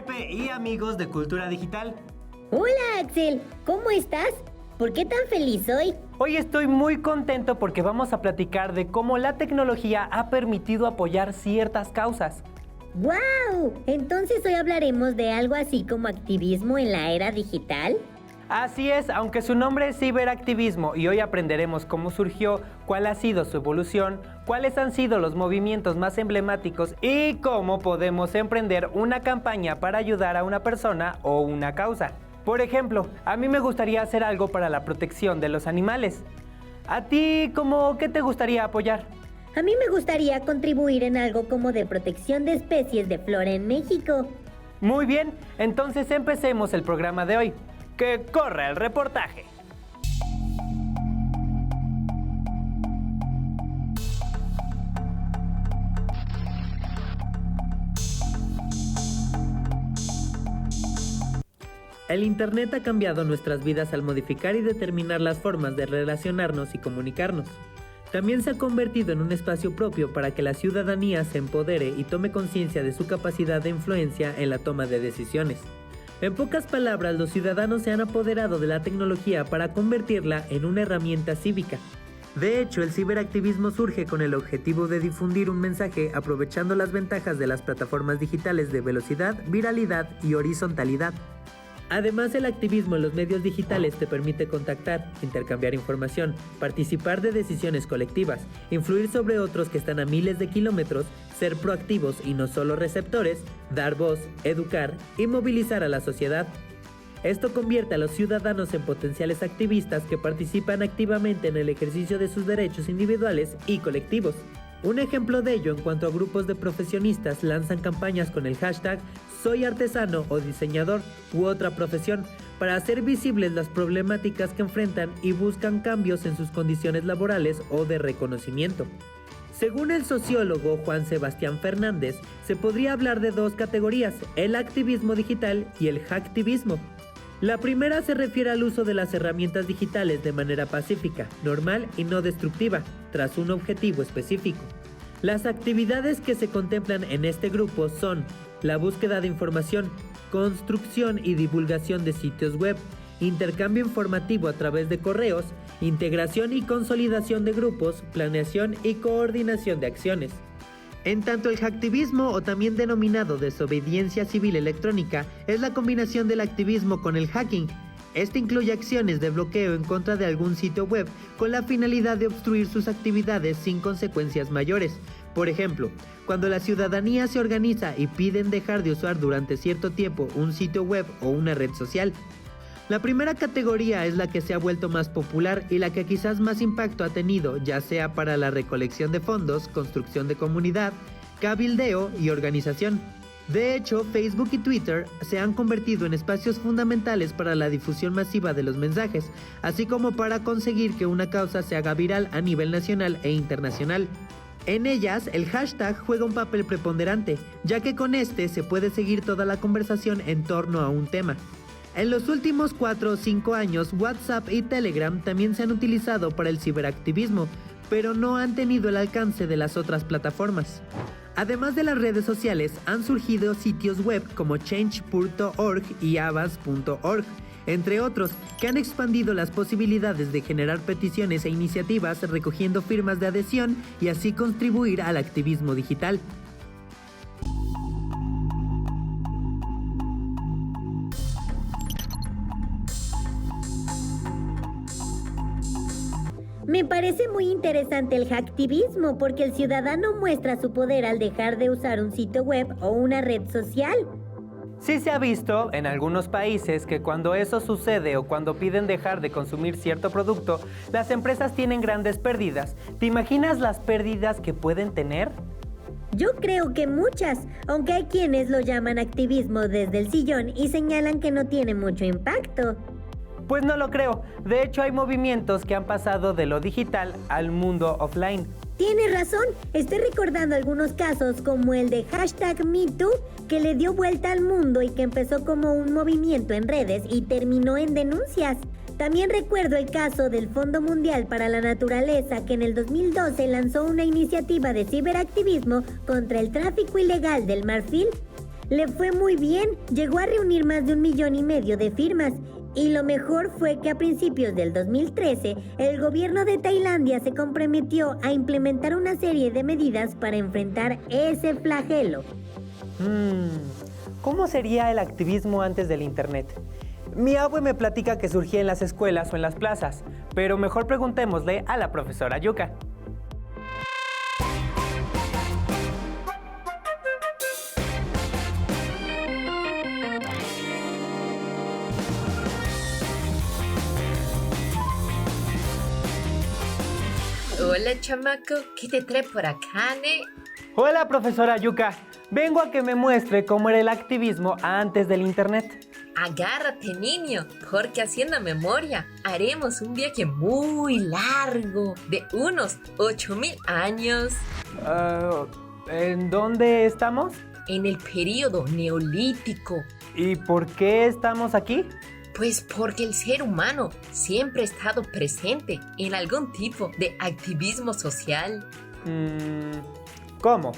Pepe y amigos de Cultura Digital. Hola Axel, ¿cómo estás? ¿Por qué tan feliz hoy? Hoy estoy muy contento porque vamos a platicar de cómo la tecnología ha permitido apoyar ciertas causas. ¡Wow! Entonces hoy hablaremos de algo así como activismo en la era digital. Así es, aunque su nombre es ciberactivismo y hoy aprenderemos cómo surgió, cuál ha sido su evolución, cuáles han sido los movimientos más emblemáticos y cómo podemos emprender una campaña para ayudar a una persona o una causa. Por ejemplo, a mí me gustaría hacer algo para la protección de los animales. ¿A ti qué te gustaría apoyar? A mí me gustaría contribuir en algo como de protección de especies de flora en México. Muy bien, entonces empecemos el programa de hoy. ¡Que corra el reportaje! El Internet ha cambiado nuestras vidas al modificar y determinar las formas de relacionarnos y comunicarnos. También se ha convertido en un espacio propio para que la ciudadanía se empodere y tome conciencia de su capacidad de influencia en la toma de decisiones. En pocas palabras, los ciudadanos se han apoderado de la tecnología para convertirla en una herramienta cívica. De hecho, el ciberactivismo surge con el objetivo de difundir un mensaje aprovechando las ventajas de las plataformas digitales de velocidad, viralidad y horizontalidad. Además, el activismo en los medios digitales te permite contactar, intercambiar información, participar de decisiones colectivas, influir sobre otros que están a miles de kilómetros, ser proactivos y no solo receptores, dar voz, educar y movilizar a la sociedad. Esto convierte a los ciudadanos en potenciales activistas que participan activamente en el ejercicio de sus derechos individuales y colectivos. Un ejemplo de ello en cuanto a grupos de profesionistas lanzan campañas con el hashtag Soy artesano o diseñador u otra profesión para hacer visibles las problemáticas que enfrentan y buscan cambios en sus condiciones laborales o de reconocimiento. Según el sociólogo Juan Sebastián Fernández, se podría hablar de dos categorías, el activismo digital y el hacktivismo. La primera se refiere al uso de las herramientas digitales de manera pacífica, normal y no destructiva, tras un objetivo específico. Las actividades que se contemplan en este grupo son la búsqueda de información, construcción y divulgación de sitios web, intercambio informativo a través de correos, integración y consolidación de grupos, planeación y coordinación de acciones. En tanto, el hacktivismo, o también denominado desobediencia civil electrónica, es la combinación del activismo con el hacking. Este incluye acciones de bloqueo en contra de algún sitio web con la finalidad de obstruir sus actividades sin consecuencias mayores. Por ejemplo, cuando la ciudadanía se organiza y piden dejar de usar durante cierto tiempo un sitio web o una red social. La primera categoría es la que se ha vuelto más popular y la que quizás más impacto ha tenido, ya sea para la recolección de fondos, construcción de comunidad, cabildeo y organización. De hecho, Facebook y Twitter se han convertido en espacios fundamentales para la difusión masiva de los mensajes, así como para conseguir que una causa se haga viral a nivel nacional e internacional. En ellas, el hashtag juega un papel preponderante, ya que con este se puede seguir toda la conversación en torno a un tema. En los últimos 4 o 5 años, WhatsApp y Telegram también se han utilizado para el ciberactivismo, pero no han tenido el alcance de las otras plataformas. Además de las redes sociales, han surgido sitios web como change.org y avas.org, entre otros, que han expandido las posibilidades de generar peticiones e iniciativas recogiendo firmas de adhesión y así contribuir al activismo digital. Me parece muy interesante el hacktivismo porque el ciudadano muestra su poder al dejar de usar un sitio web o una red social. Sí se ha visto en algunos países que cuando eso sucede o cuando piden dejar de consumir cierto producto, las empresas tienen grandes pérdidas. ¿Te imaginas las pérdidas que pueden tener? Yo creo que muchas, aunque hay quienes lo llaman activismo desde el sillón y señalan que no tiene mucho impacto. Pues no lo creo. De hecho, hay movimientos que han pasado de lo digital al mundo offline. Tienes razón, estoy recordando algunos casos como el de hashtag #MeToo, que le dio vuelta al mundo y que empezó como un movimiento en redes y terminó en denuncias. También recuerdo el caso del Fondo Mundial para la Naturaleza, que en el 2012 lanzó una iniciativa de ciberactivismo contra el tráfico ilegal del marfil. Le fue muy bien, llegó a reunir más de 1,5 millones de firmas. Y lo mejor fue que a principios del 2013, el gobierno de Tailandia se comprometió a implementar una serie de medidas para enfrentar ese flagelo. ¿Cómo sería el activismo antes del internet? Mi abue me platica que surgía en las escuelas o en las plazas, pero mejor preguntémosle a la profesora Yuka. Hola, chamaco, ¿qué te trae por acá, ne? Hola, profesora Yuka. Vengo a que me muestre cómo era el activismo antes del internet. Agárrate, niño, porque haciendo memoria haremos un viaje muy largo de unos 8,000 años. ¿En dónde estamos? En el período neolítico. ¿Y por qué estamos aquí? Pues porque el ser humano siempre ha estado presente en algún tipo de activismo social. ¿Cómo?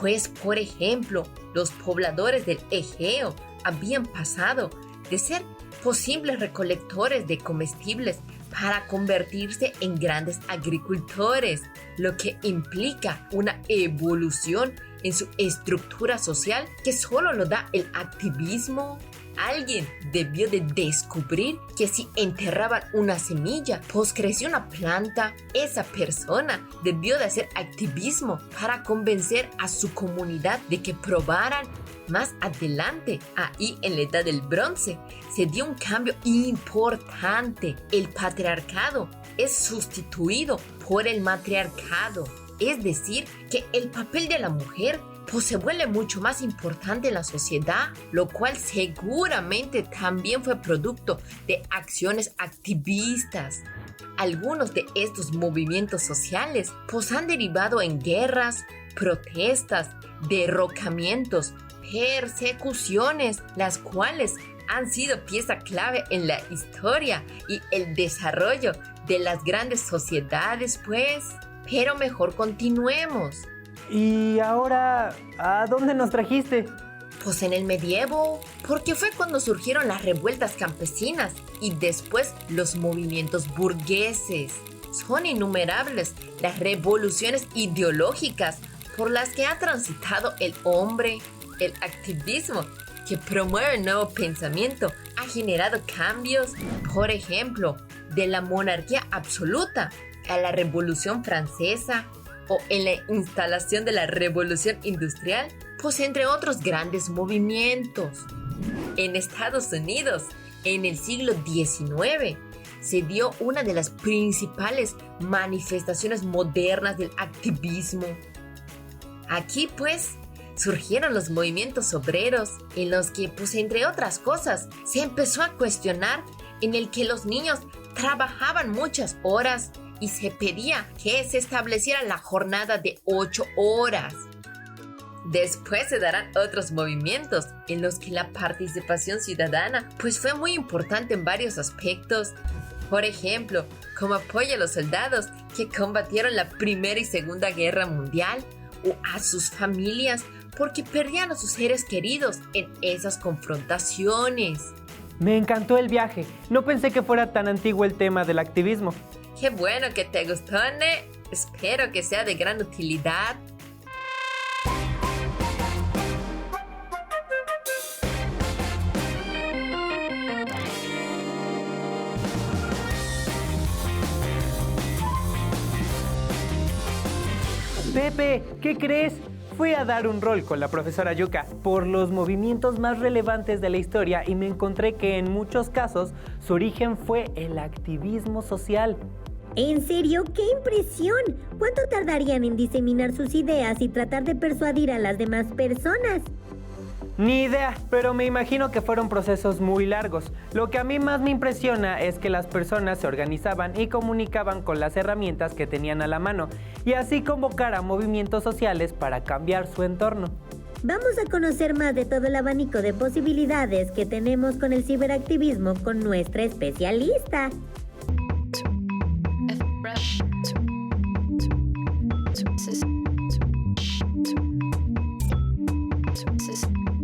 Pues, por ejemplo, los pobladores del Egeo habían pasado de ser posibles recolectores de comestibles para convertirse en grandes agricultores, lo que implica una evolución en su estructura social que solo lo da el activismo. Alguien debió de descubrir que si enterraban una semilla, pues creció una planta. Esa persona debió de hacer activismo para convencer a su comunidad de que probaran. Más adelante, ahí en la edad del bronce, se dio un cambio importante. El patriarcado es sustituido por el matriarcado. Es decir, que el papel de la mujer pues se vuelve mucho más importante en la sociedad, lo cual seguramente también fue producto de acciones activistas. Algunos de estos movimientos sociales pues han derivado en guerras, protestas, derrocamientos, persecuciones, las cuales han sido pieza clave en la historia y el desarrollo de las grandes sociedades, pues. Pero mejor continuemos. ¿Y ahora a dónde nos trajiste? Pues en el medievo, porque fue cuando surgieron las revueltas campesinas y después los movimientos burgueses. Son innumerables las revoluciones ideológicas por las que ha transitado el hombre. El activismo que promueve el nuevo pensamiento ha generado cambios, por ejemplo, de la monarquía absoluta a la Revolución Francesa o en la instalación de la Revolución Industrial, pues entre otros grandes movimientos. En Estados Unidos, en el siglo XIX, se dio una de las principales manifestaciones modernas del activismo. Aquí, pues, surgieron los movimientos obreros, en los que, pues, entre otras cosas, se empezó a cuestionar en el que los niños trabajaban muchas horas y se pedía que se estableciera la jornada de 8 horas. Después se darán otros movimientos en los que la participación ciudadana pues fue muy importante en varios aspectos. Por ejemplo, como apoyo a los soldados que combatieron la Primera y Segunda Guerra Mundial o a sus familias porque perdían a sus seres queridos en esas confrontaciones. Me encantó el viaje. No pensé que fuera tan antiguo el tema del activismo. Qué bueno que te gustó, ¿ne? Espero que sea de gran utilidad. Pepe, ¿qué crees? Fui a dar un rol con la profesora Yuka por los movimientos más relevantes de la historia y me encontré que en muchos casos su origen fue el activismo social. ¿En serio? ¡Qué impresión! ¿Cuánto tardarían en diseminar sus ideas y tratar de persuadir a las demás personas? Ni idea, pero me imagino que fueron procesos muy largos. Lo que a mí más me impresiona es que las personas se organizaban y comunicaban con las herramientas que tenían a la mano y así convocar a movimientos sociales para cambiar su entorno. Vamos a conocer más de todo el abanico de posibilidades que tenemos con el ciberactivismo con nuestra especialista. System.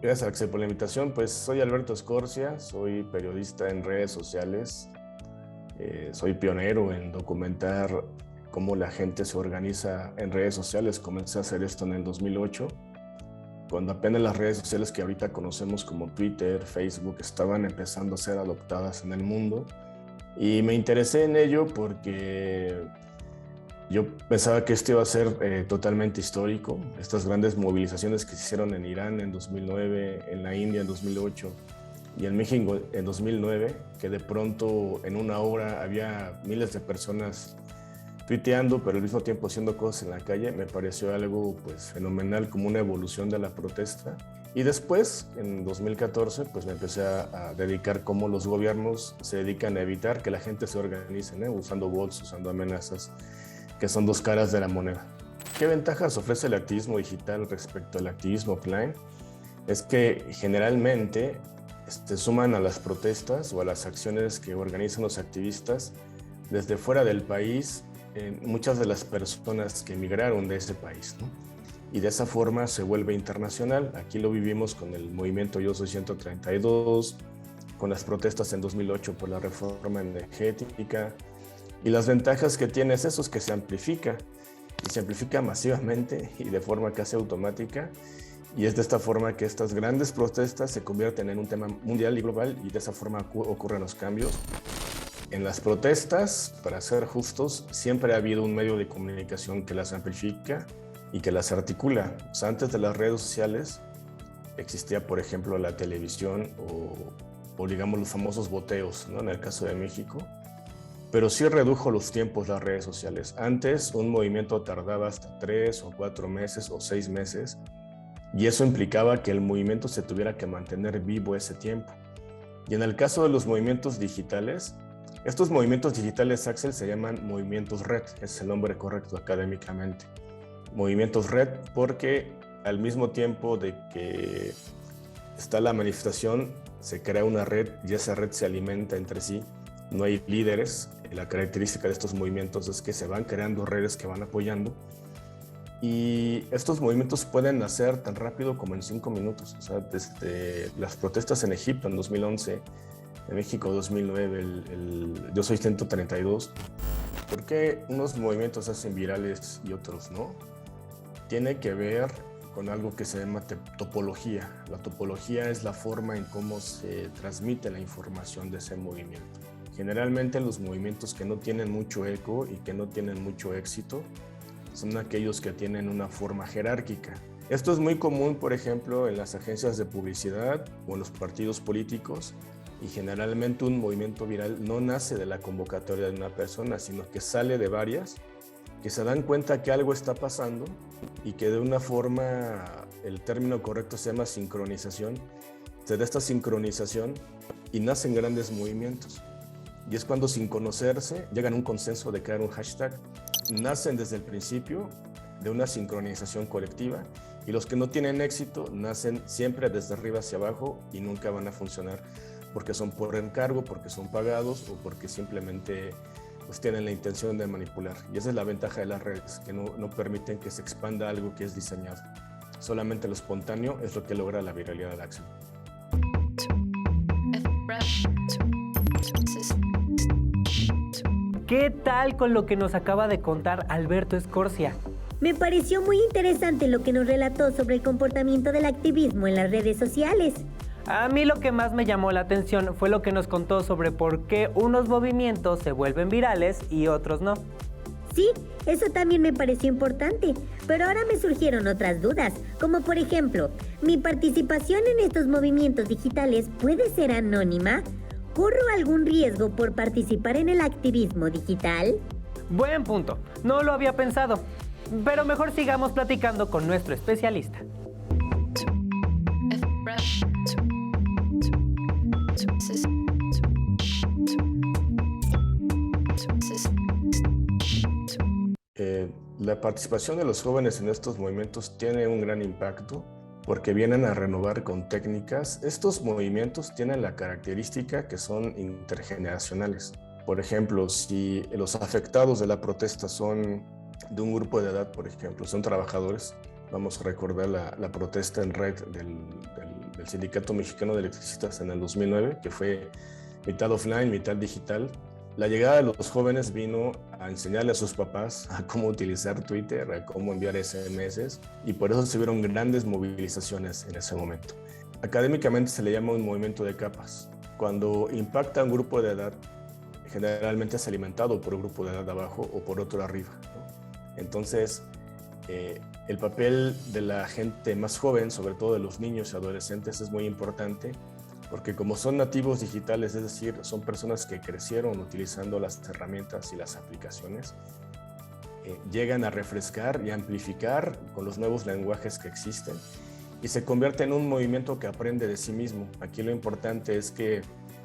Gracias, Axel, por la invitación. Pues soy Alberto Escorcia, soy periodista en redes sociales. Soy pionero en documentar cómo la gente se organiza en redes sociales. Comencé a hacer esto en el 2008, cuando apenas las redes sociales que ahorita conocemos como Twitter, Facebook, estaban empezando a ser adoptadas en el mundo. Y me interesé en ello porque yo pensaba que esto iba a ser totalmente histórico. Estas grandes movilizaciones que se hicieron en Irán en 2009, en la India en 2008 y en México en 2009, que de pronto en una hora había miles de personas tuiteando, pero al mismo tiempo haciendo cosas en la calle, me pareció algo pues fenomenal, como una evolución de la protesta. Y después, en 2014, pues me empecé a dedicar cómo los gobiernos se dedican a evitar que la gente se organice, ¿no? Usando bots, usando amenazas, que son dos caras de la moneda. ¿Qué ventajas ofrece el activismo digital respecto al activismo offline? Es que generalmente se suman a las protestas o a las acciones que organizan los activistas desde fuera del país, muchas de las personas que emigraron de ese país, ¿no? Y de esa forma se vuelve internacional. Aquí lo vivimos con el movimiento Yo Soy 132, con las protestas en 2008 por la reforma energética. Y las ventajas que tiene es eso, es que se amplifica, y se amplifica masivamente y de forma casi automática. Y es de esta forma que estas grandes protestas se convierten en un tema mundial y global, y de esa forma ocurren los cambios. En las protestas, para ser justos, siempre ha habido un medio de comunicación que las amplifica y que las articula. O sea, antes de las redes sociales existía, por ejemplo, la televisión o digamos los famosos boteos, ¿no? En el caso de México. Pero sí redujo los tiempos las redes sociales. Antes un movimiento tardaba hasta 3 o 4 meses o 6 meses, y eso implicaba que el movimiento se tuviera que mantener vivo ese tiempo. Y en el caso de los movimientos digitales, estos movimientos digitales, Axel, se llaman movimientos red, es el nombre correcto académicamente. Movimientos red porque al mismo tiempo de que está la manifestación, se crea una red y esa red se alimenta entre sí. No hay líderes. La característica de estos movimientos es que se van creando redes que van apoyando, y estos movimientos pueden nacer tan rápido como en 5 minutos. O sea, desde las protestas en Egipto en 2011, en México 2009, el Yo Soy 132. ¿Por qué unos movimientos se hacen virales y otros no? Tiene que ver con algo que se llama topología. La topología es la forma en cómo se transmite la información de ese movimiento. Generalmente los movimientos que no tienen mucho eco y que no tienen mucho éxito son aquellos que tienen una forma jerárquica. Esto es muy común, por ejemplo, en las agencias de publicidad o en los partidos políticos, y generalmente un movimiento viral no nace de la convocatoria de una persona, sino que sale de varias que se dan cuenta que algo está pasando y que de una forma, el término correcto se llama sincronización, se da esta sincronización y nacen grandes movimientos. Y es cuando, sin conocerse, llegan a un consenso de crear un hashtag. Nacen desde el principio de una sincronización colectiva, y los que no tienen éxito nacen siempre desde arriba hacia abajo y nunca van a funcionar porque son por encargo, porque son pagados o porque simplemente pues tienen la intención de manipular. Y esa es la ventaja de las redes, que no permiten que se expanda algo que es diseñado. Solamente lo espontáneo es lo que logra la viralidad de la acción. ¿Qué tal con lo que nos acaba de contar Alberto Escorcia? Me pareció muy interesante lo que nos relató sobre el comportamiento del activismo en las redes sociales. A mí lo que más me llamó la atención fue lo que nos contó sobre por qué unos movimientos se vuelven virales y otros no. Sí, eso también me pareció importante, pero ahora me surgieron otras dudas, como por ejemplo, ¿mi participación en estos movimientos digitales puede ser anónima? ¿Corro algún riesgo por participar en el activismo digital? Buen punto, no lo había pensado, pero mejor sigamos platicando con nuestro especialista. La participación de los jóvenes en estos movimientos tiene un gran impacto porque vienen a renovar con técnicas. Estos movimientos tienen la característica que son intergeneracionales. Por ejemplo, si los afectados de la protesta son de un grupo de edad, por ejemplo, son trabajadores, Vamos a recordar la protesta en red del Sindicato Mexicano de Electricistas en el 2009, que fue mitad offline, mitad digital. La llegada de los jóvenes vino a enseñarle a sus papás a cómo utilizar Twitter, a cómo enviar SMS, y por eso se vieron grandes movilizaciones en ese momento. Académicamente se le llama un movimiento de capas. Cuando impacta a un grupo de edad, generalmente es alimentado por un grupo de edad de abajo o por otro de arriba, ¿no? Entonces, el papel de la gente más joven, sobre todo de los niños y adolescentes, es muy importante porque como son nativos digitales, es decir, son personas que crecieron utilizando las herramientas y las aplicaciones, llegan a refrescar y amplificar con los nuevos lenguajes que existen y se convierte en un movimiento que aprende de sí mismo. Aquí lo importante es que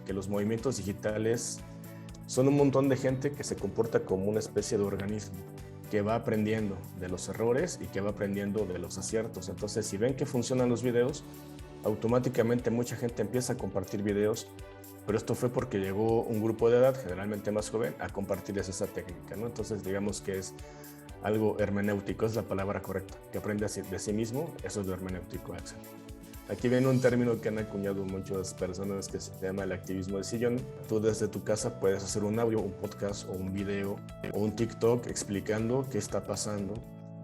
los movimientos digitales son un montón de gente que se comporta como una especie de organismo, que va aprendiendo de los errores y que va aprendiendo de los aciertos. Entonces, si ven que funcionan los videos, automáticamente mucha gente empieza a compartir videos, pero esto fue porque llegó un grupo de edad, generalmente más joven, a compartir esa técnica, ¿no? Entonces, digamos que es algo hermenéutico, es la palabra correcta, que aprende de sí mismo, eso es lo hermenéutico, Axel. Aquí viene un término que han acuñado muchas personas que se llama el activismo de sillón. Tú desde tu casa puedes hacer un audio, un podcast o un video o un TikTok explicando qué está pasando.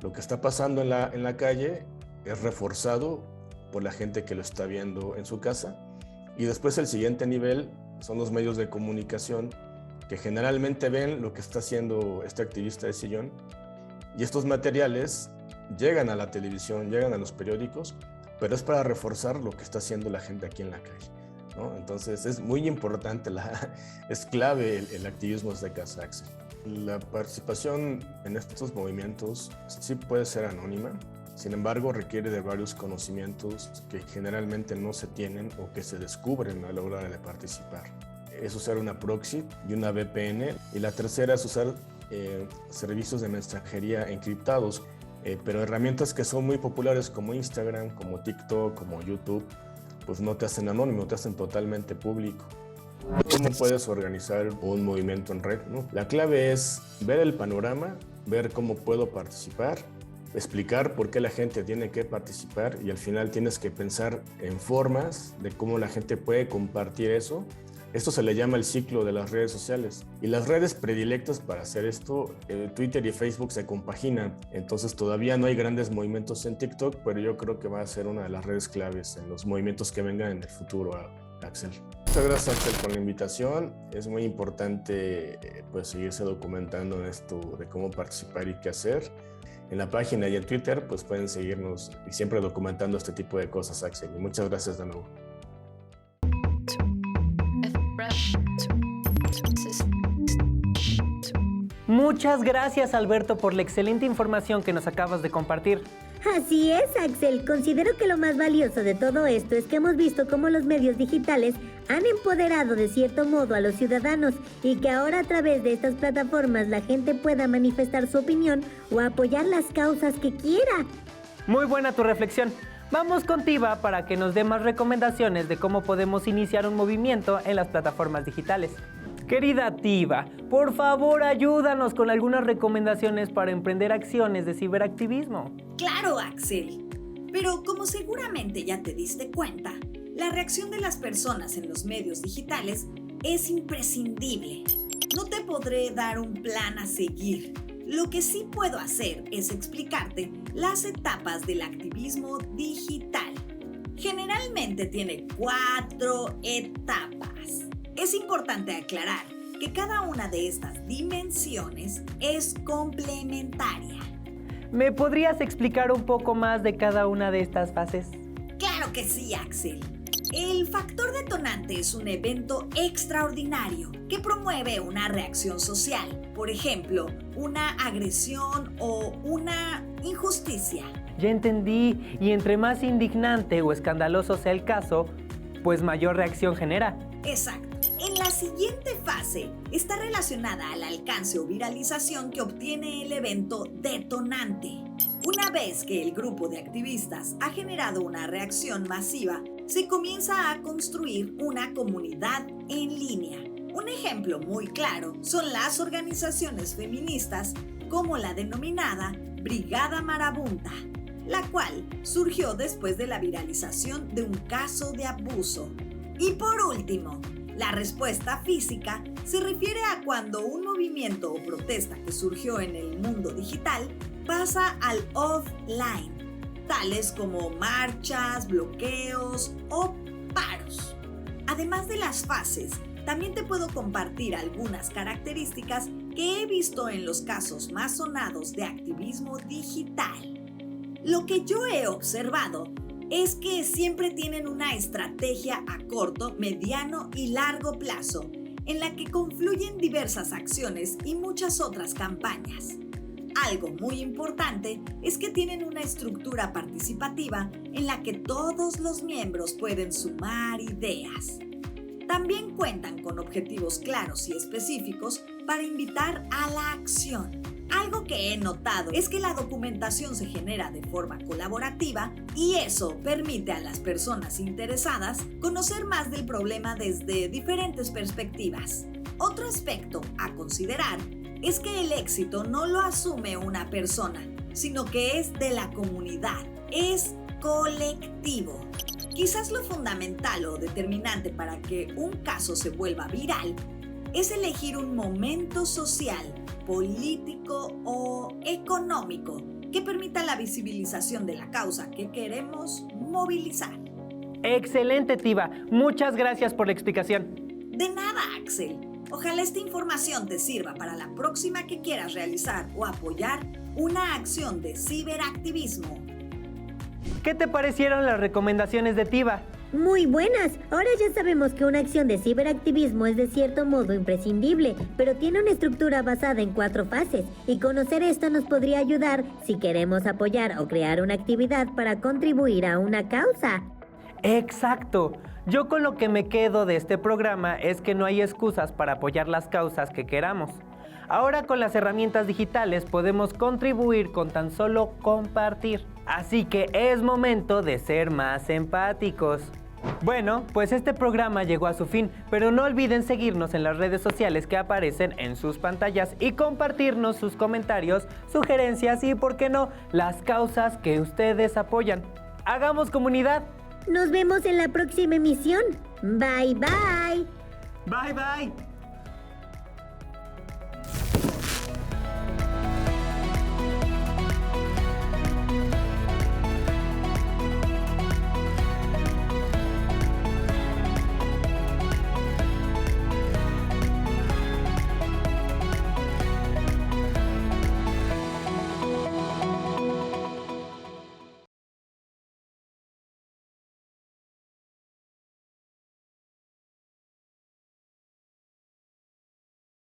Lo que está pasando en la calle es reforzado por la gente que lo está viendo en su casa. Y después el siguiente nivel son los medios de comunicación que generalmente ven lo que está haciendo este activista de sillón. Y estos materiales llegan a la televisión, llegan a los periódicos, pero es para reforzar lo que está haciendo la gente aquí en la calle, ¿no? Entonces es muy importante, es clave el activismo desde casa, Axel. La participación en estos movimientos sí puede ser anónima, sin embargo requiere de varios conocimientos que generalmente no se tienen o que se descubren a la hora de participar. Es usar una proxy y una VPN, y la tercera es usar servicios de mensajería encriptados. Pero herramientas que son muy populares como Instagram, como TikTok, como YouTube, pues no te hacen anónimo, te hacen totalmente público. ¿Cómo puedes organizar un movimiento en red, ¿no? La clave es ver el panorama, ver cómo puedo participar, explicar por qué la gente tiene que participar y al final tienes que pensar en formas de cómo la gente puede compartir eso. Esto se le llama el ciclo de las redes sociales. Y las redes predilectas para hacer esto, Twitter y Facebook se compaginan. Entonces todavía no hay grandes movimientos en TikTok, pero yo creo que va a ser una de las redes claves en los movimientos que vengan en el futuro, Axel. Muchas gracias, Axel, por la invitación. Es muy importante pues, seguirse documentando en esto de cómo participar y qué hacer. En la página y en Twitter pues pueden seguirnos y siempre documentando este tipo de cosas, Axel. Y muchas gracias de nuevo. Muchas gracias, Alberto, por la excelente información que nos acabas de compartir. Así es, Axel. Considero que lo más valioso de todo esto es que hemos visto cómo los medios digitales han empoderado de cierto modo a los ciudadanos y que ahora a través de estas plataformas la gente pueda manifestar su opinión o apoyar las causas que quiera. Muy buena tu reflexión. Vamos con Tiva para que nos dé más recomendaciones de cómo podemos iniciar un movimiento en las plataformas digitales. Querida Tiva, por favor ayúdanos con algunas recomendaciones para emprender acciones de ciberactivismo. Claro, Axel. Pero como seguramente ya te diste cuenta, la reacción de las personas en los medios digitales es imprescindible. No te podré dar un plan a seguir. Lo que sí puedo hacer es explicarte las etapas del activismo digital. Generalmente tiene 4 etapas. Es importante aclarar que cada una de estas dimensiones es complementaria. ¿Me podrías explicar un poco más de cada una de estas fases? Claro que sí, Axel. El factor detonante es un evento extraordinario que promueve una reacción social, por ejemplo, una agresión o una injusticia. Ya entendí, y entre más indignante o escandaloso sea el caso, pues mayor reacción genera. Exacto. En la siguiente fase está relacionada al alcance o viralización que obtiene el evento detonante. Una vez que el grupo de activistas ha generado una reacción masiva, se comienza a construir una comunidad en línea. Un ejemplo muy claro son las organizaciones feministas como la denominada Brigada Marabunta. la cual surgió después de la viralización de un caso de abuso. Y por último, la respuesta física se refiere a cuando un movimiento o protesta que surgió en el mundo digital pasa al offline, tales como marchas, bloqueos o paros. Además de las fases, también te puedo compartir algunas características que he visto en los casos más sonados de activismo digital. Lo que yo he observado es que siempre tienen una estrategia a corto, mediano y largo plazo, en la que confluyen diversas acciones y muchas otras campañas. Algo muy importante es que tienen una estructura participativa en la que todos los miembros pueden sumar ideas. También cuentan con objetivos claros y específicos para invitar a la acción. Algo que he notado es que la documentación se genera de forma colaborativa y eso permite a las personas interesadas conocer más del problema desde diferentes perspectivas. Otro aspecto a considerar es que el éxito no lo asume una persona, sino que es de la comunidad, es colectivo. Quizás lo fundamental o determinante para que un caso se vuelva viral es elegir un momento social, político o económico que permita la visibilización de la causa que queremos movilizar. Excelente, Tiva. Muchas gracias por la explicación. De nada, Axel. Ojalá esta información te sirva para la próxima que quieras realizar o apoyar una acción de ciberactivismo. ¿Qué te parecieron las recomendaciones de Tiva? Muy buenas. Ahora ya sabemos que una acción de ciberactivismo es de cierto modo imprescindible, pero tiene una estructura basada en 4 fases, y conocer esto nos podría ayudar si queremos apoyar o crear una actividad para contribuir a una causa. Exacto. Yo con lo que me quedo de este programa es que no hay excusas para apoyar las causas que queramos. Ahora con las herramientas digitales podemos contribuir con tan solo compartir. Así que es momento de ser más empáticos. Bueno, pues este programa llegó a su fin, pero no olviden seguirnos en las redes sociales que aparecen en sus pantallas y compartirnos sus comentarios, sugerencias y, ¿por qué no?, las causas que ustedes apoyan. ¡Hagamos comunidad! Nos vemos en la próxima emisión. Bye, bye. Bye, bye.